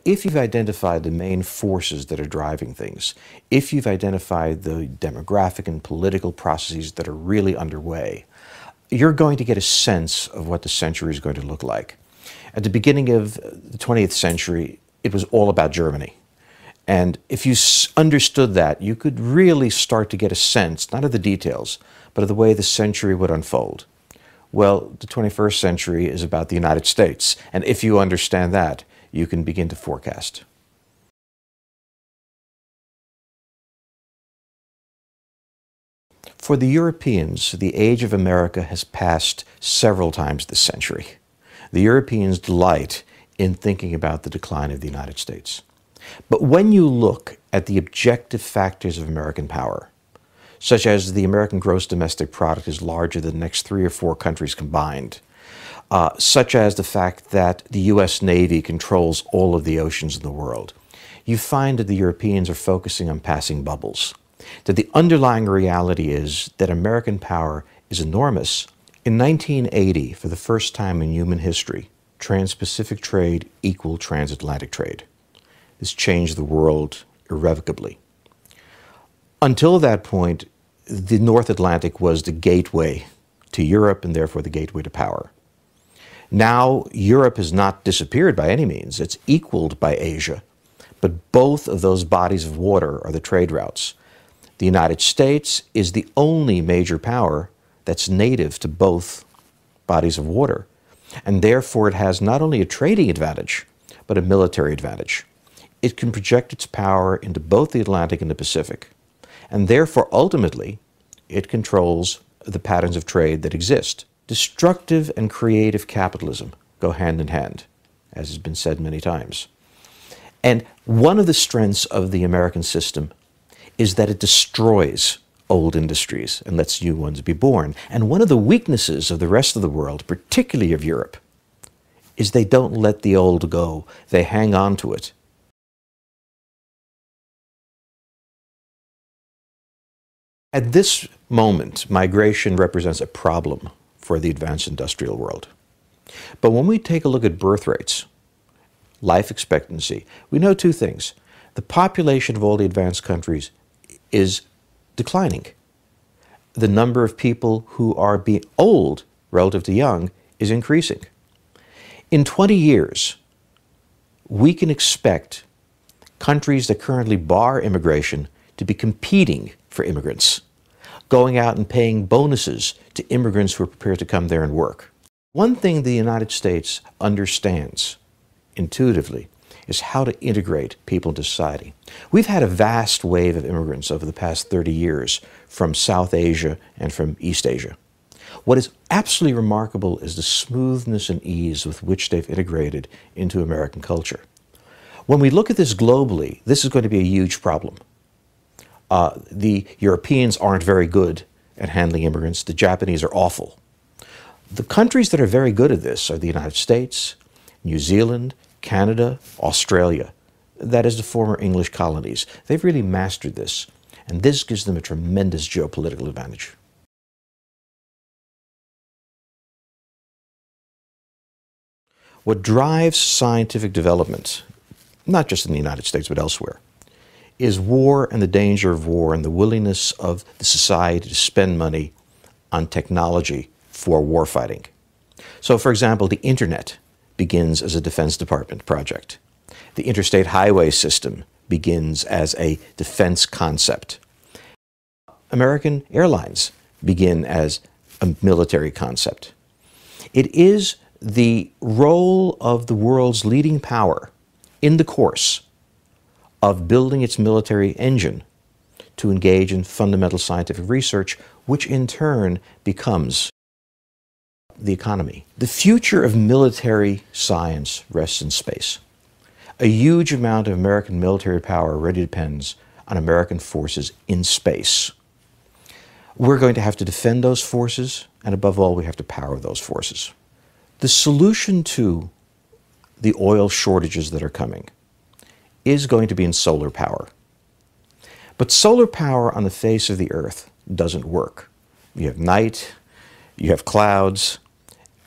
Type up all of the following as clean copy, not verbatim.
if you've identified the main forces that are driving things, if you've identified the demographic and political processes that are really underway, you're going to get a sense of what the century is going to look like. At the beginning of the 20th century, it was all about Germany. And if you understood that, you could really start to get a sense, not of the details, but of the way the century would unfold. Well, the 21st century is about the United States. And if you understand that, you can begin to forecast. For the Europeans, the age of America has passed several times this century. The Europeans delight in thinking about the decline of the United States. But when you look at the objective factors of American power, such as the American gross domestic product is larger than the next 3 or 4 countries combined, such as the fact that the U.S. Navy controls all of the oceans in the world, you find that the Europeans are focusing on passing bubbles, that the underlying reality is that American power is enormous. In 1980, for the first time in human history, trans-Pacific trade equaled transatlantic trade. This changed the world irrevocably. Until that point, the North Atlantic was the gateway to Europe and therefore the gateway to power. Now, Europe has not disappeared by any means. It's equaled by Asia. But both of those bodies of water are the trade routes. The United States is the only major power that's native to both bodies of water. And therefore, it has not only a trading advantage, but a military advantage. It can project its power into both the Atlantic and the Pacific. And therefore, ultimately, it controls the patterns of trade that exist. Destructive and creative capitalism go hand in hand, as has been said many times. And one of the strengths of the American system is that it destroys old industries and lets new ones be born. And one of the weaknesses of the rest of the world, particularly of Europe, is they don't let the old go. They hang on to it. At this moment, migration represents a problem for the advanced industrial world. But when we take a look at birth rates, life expectancy, we know 2 things. The population of all the advanced countries is declining. The number of people who are being old relative to young is increasing. In 20 years, we can expect countries that currently bar immigration to be competing for immigrants, going out and paying bonuses to immigrants who are prepared to come there and work. One thing the United States understands intuitively is how to integrate people into society. We've had a vast wave of immigrants over the past 30 years from South Asia and from East Asia. What is absolutely remarkable is the smoothness and ease with which they've integrated into American culture. When we look at this globally, this is going to be a huge problem. The Europeans aren't very good at handling immigrants. The Japanese are awful. The countries that are very good at this are the United States, New Zealand, Canada, Australia. That is the former English colonies. They've really mastered this, and this gives them a tremendous geopolitical advantage. What drives scientific development, not just in the United States but elsewhere, is war and the danger of war and the willingness of the society to spend money on technology for warfighting. So, for example, the Internet begins as a Defense Department project. The interstate highway system begins as a defense concept. American airlines begin as a military concept. It is the role of the world's leading power in the course of building its military engine to engage in fundamental scientific research, which in turn becomes the economy. The future of military science rests in space. A huge amount of American military power already depends on American forces in space. We're going to have to defend those forces, and above all, we have to power those forces. The solution to the oil shortages that are coming is going to be in solar power. But solar power on the face of the Earth doesn't work. You have night, you have clouds,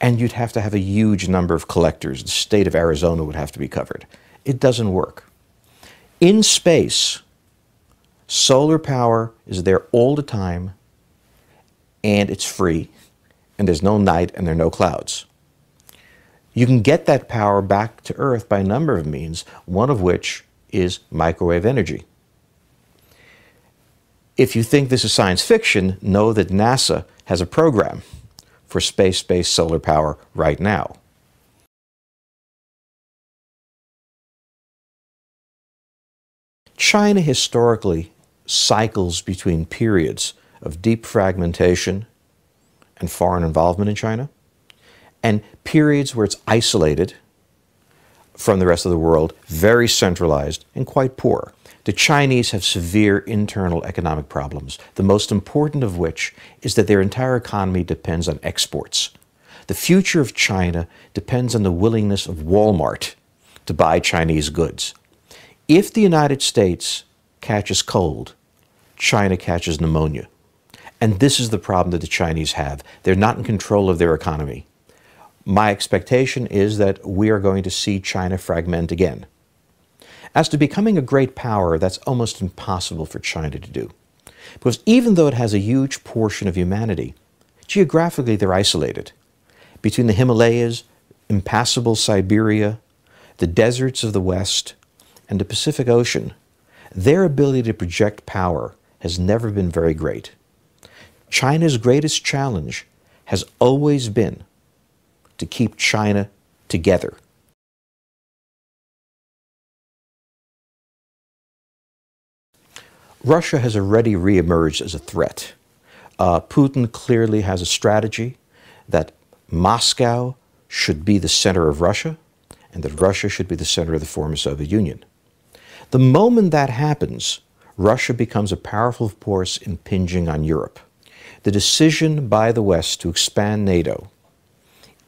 and you'd have to have a huge number of collectors. The state of Arizona would have to be covered. It doesn't work. In space, solar power is there all the time, and it's free, and there's no night and there are no clouds. You can get that power back to Earth by a number of means, one of which is microwave energy. If you think this is science fiction, know that NASA has a program for space-based solar power right now. China historically cycles between periods of deep fragmentation and foreign involvement in China, and periods where it's isolated from the rest of the world, very centralized and quite poor. The Chinese have severe internal economic problems, the most important of which is that their entire economy depends on exports. The future of China depends on the willingness of Walmart to buy Chinese goods. If the United States catches cold, China catches pneumonia. And this is the problem that the Chinese have. They're not in control of their economy. My expectation is that we are going to see China fragment again. As to becoming a great power, that's almost impossible for China to do. Because even though it has a huge portion of humanity, geographically they're isolated. Between the Himalayas, impassable Siberia, the deserts of the West, and the Pacific Ocean, their ability to project power has never been very great. China's greatest challenge has always been to keep China together. Russia has already reemerged as a threat. Putin clearly has a strategy that Moscow should be the center of Russia and that Russia should be the center of the former Soviet Union. The moment that happens, Russia becomes a powerful force impinging on Europe. The decision by the West to expand NATO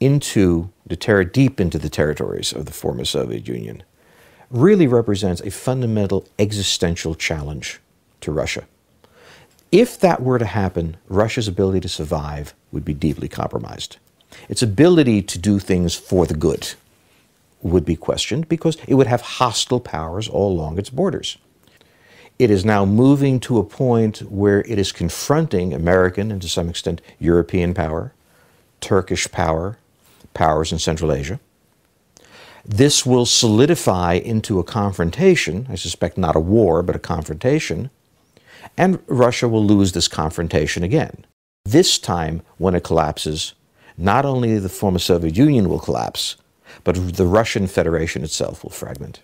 deep into the territories of the former Soviet Union really represents a fundamental existential challenge to Russia. If that were to happen, Russia's ability to survive would be deeply compromised. Its ability to do things for the good would be questioned because it would have hostile powers all along its borders. It is now moving to a point where it is confronting American and to some extent European power, Turkish power, powers in Central Asia. This will solidify into a confrontation, I suspect not a war, but a confrontation, and Russia will lose this confrontation again. This time, when it collapses, not only the former Soviet Union will collapse, but the Russian Federation itself will fragment.